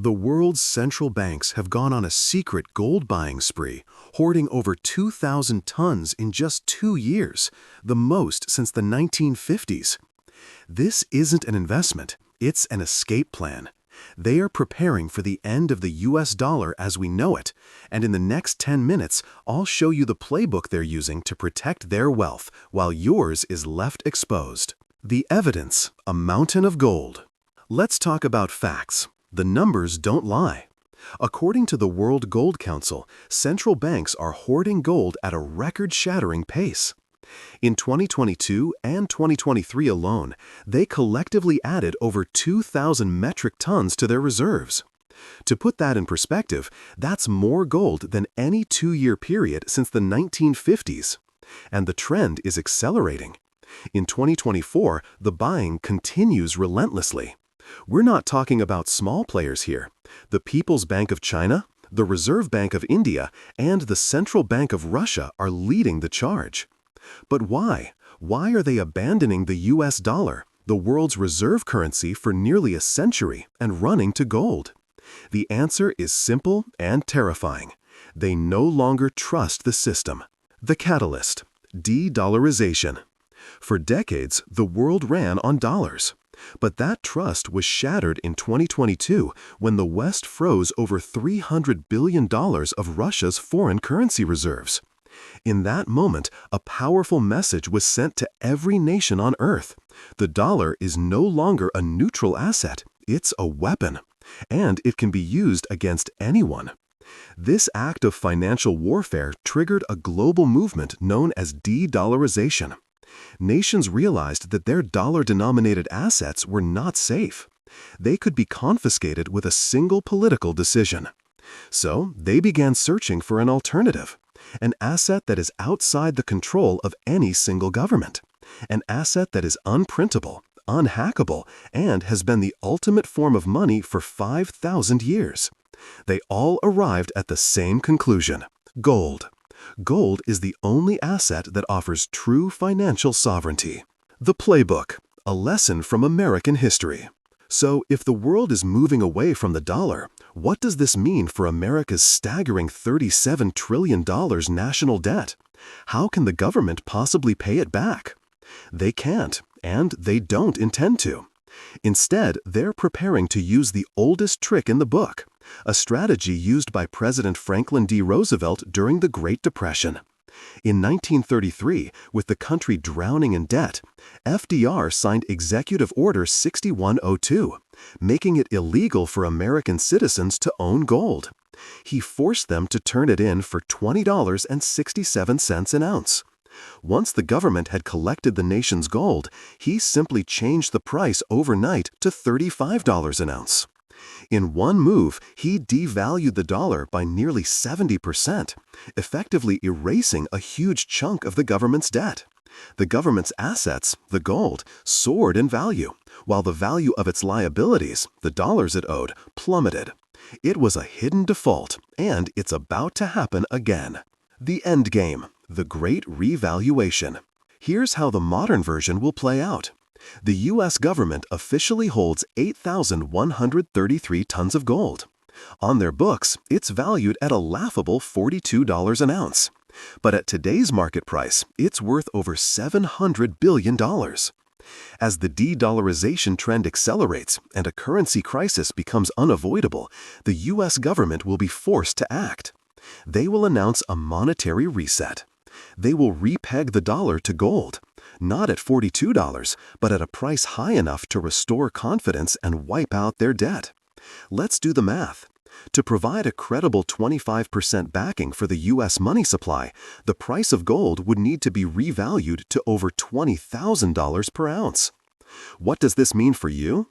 The world's central banks have gone on a secret gold buying spree, hoarding over 2,000 tons in just 2 years, the most since the 1950s. This isn't an investment, it's an escape plan. They are preparing for the end of the US dollar as we know it, and in the next 10 minutes, I'll show you the playbook they're using to protect their wealth while yours is left exposed. The evidence, a mountain of gold. Let's talk about facts. The numbers don't lie. According to the World Gold Council, central banks are hoarding gold at a record-shattering pace. In 2022 and 2023 alone, they collectively added over 2,000 metric tons to their reserves. To put that in perspective, that's more gold than any 2-year period since the 1950s. And the trend is accelerating. In 2024, the buying continues relentlessly. We're not talking about small players here. The People's Bank of China, the Reserve Bank of India, and the Central Bank of Russia are leading the charge. But why? Why are they abandoning the US dollar, the world's reserve currency for nearly a century, and running to gold? The answer is simple and terrifying. They no longer trust the system. The catalyst: de-dollarization. For decades, the world ran on dollars. But that trust was shattered in 2022 when the West froze over $300 billion of Russia's foreign currency reserves. In that moment, a powerful message was sent to every nation on Earth. The dollar is no longer a neutral asset, it's a weapon. And it can be used against anyone. This act of financial warfare triggered a global movement known as de-dollarization. Nations realized that their dollar-denominated assets were not safe. They could be confiscated with a single political decision. So they began searching for an alternative, an asset that is outside the control of any single government, an asset that is unprintable, unhackable, and has been the ultimate form of money for 5,000 years. They all arrived at the same conclusion: gold. Gold is the only asset that offers true financial sovereignty. The playbook, a lesson from American history. So, if the world is moving away from the dollar, what does this mean for America's staggering $37 trillion national debt? How can the government possibly pay it back? They can't, and they don't intend to. Instead, they're preparing to use the oldest trick in the book, a strategy used by President Franklin D. Roosevelt during the Great Depression. In 1933, with the country drowning in debt, FDR signed Executive Order 6102, making it illegal for American citizens to own gold. He forced them to turn it in for $20.67 an ounce. Once the government had collected the nation's gold, he simply changed the price overnight to $35 an ounce. In one move, he devalued the dollar by nearly 70%, effectively erasing a huge chunk of the government's debt. The government's assets, the gold, soared in value, while the value of its liabilities, the dollars it owed, plummeted. It was a hidden default, and it's about to happen again. The endgame, the Great Revaluation. Here's how the modern version will play out. The U.S. government officially holds 8,133 tons of gold. On their books, it's valued at a laughable $42 an ounce. But at today's market price, it's worth over $700 billion. As the de-dollarization trend accelerates and a currency crisis becomes unavoidable, the U.S. government will be forced to act. They will announce a monetary reset. They will repeg the dollar to gold, not at $42, but at a price high enough to restore confidence and wipe out their debt. Let's do the math. To provide a credible 25% backing for the U.S. money supply, the price of gold would need to be revalued to over $20,000 per ounce. What does this mean for you?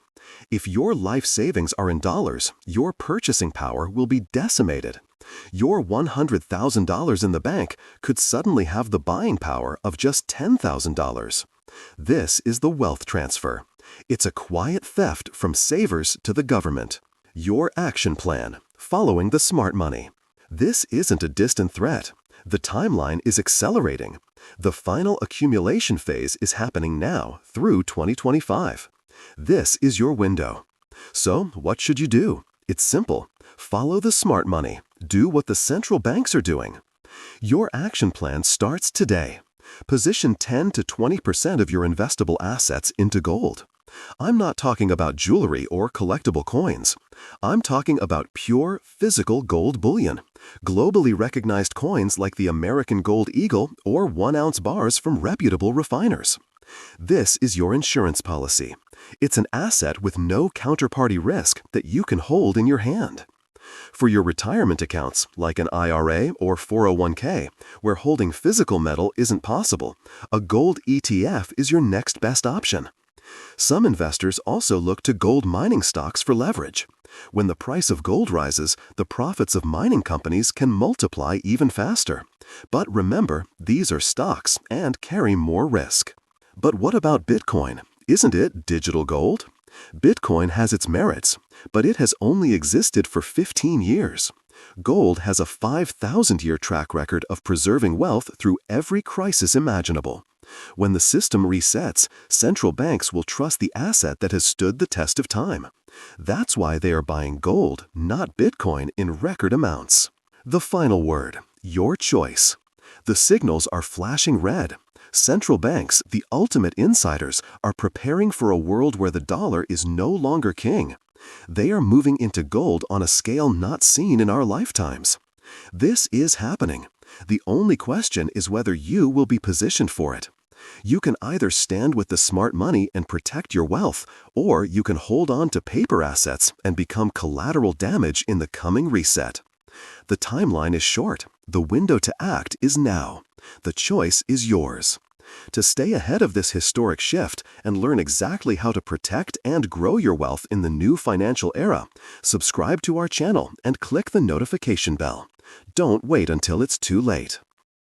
If your life savings are in dollars, your purchasing power will be decimated. Your $100,000 in the bank could suddenly have the buying power of just $10,000. This is the wealth transfer. It's a quiet theft from savers to the government. Your action plan: following the smart money. This isn't a distant threat. The timeline is accelerating. The final accumulation phase is happening now through 2025. This is your window. So, what should you do? It's simple. Follow the smart money. Do what the central banks are doing. Your action plan starts today. Position 10 to 20% of your investable assets into gold. I'm not talking about jewelry or collectible coins. I'm talking about pure, physical gold bullion. Globally recognized coins like the American Gold Eagle or 1-ounce bars from reputable refiners. This is your insurance policy. It's an asset with no counterparty risk that you can hold in your hand. For your retirement accounts, like an IRA or 401k, where holding physical metal isn't possible, a gold ETF is your next best option. Some investors also look to gold mining stocks for leverage. When the price of gold rises, the profits of mining companies can multiply even faster. But remember, these are stocks and carry more risk. But what about Bitcoin? Isn't it digital gold? Bitcoin has its merits, but it has only existed for 15 years. Gold has a 5,000-year track record of preserving wealth through every crisis imaginable. When the system resets, central banks will trust the asset that has stood the test of time. That's why they are buying gold, not Bitcoin, in record amounts. The final word, your choice. The signals are flashing red. Central banks, the ultimate insiders, are preparing for a world where the dollar is no longer king. They are moving into gold on a scale not seen in our lifetimes. This is happening. The only question is whether you will be positioned for it. You can either stand with the smart money and protect your wealth, or you can hold on to paper assets and become collateral damage in the coming reset. The timeline is short. The window to act is now. The choice is yours. To stay ahead of this historic shift and learn exactly how to protect and grow your wealth in the new financial era, subscribe to our channel and click the notification bell. Don't wait until it's too late.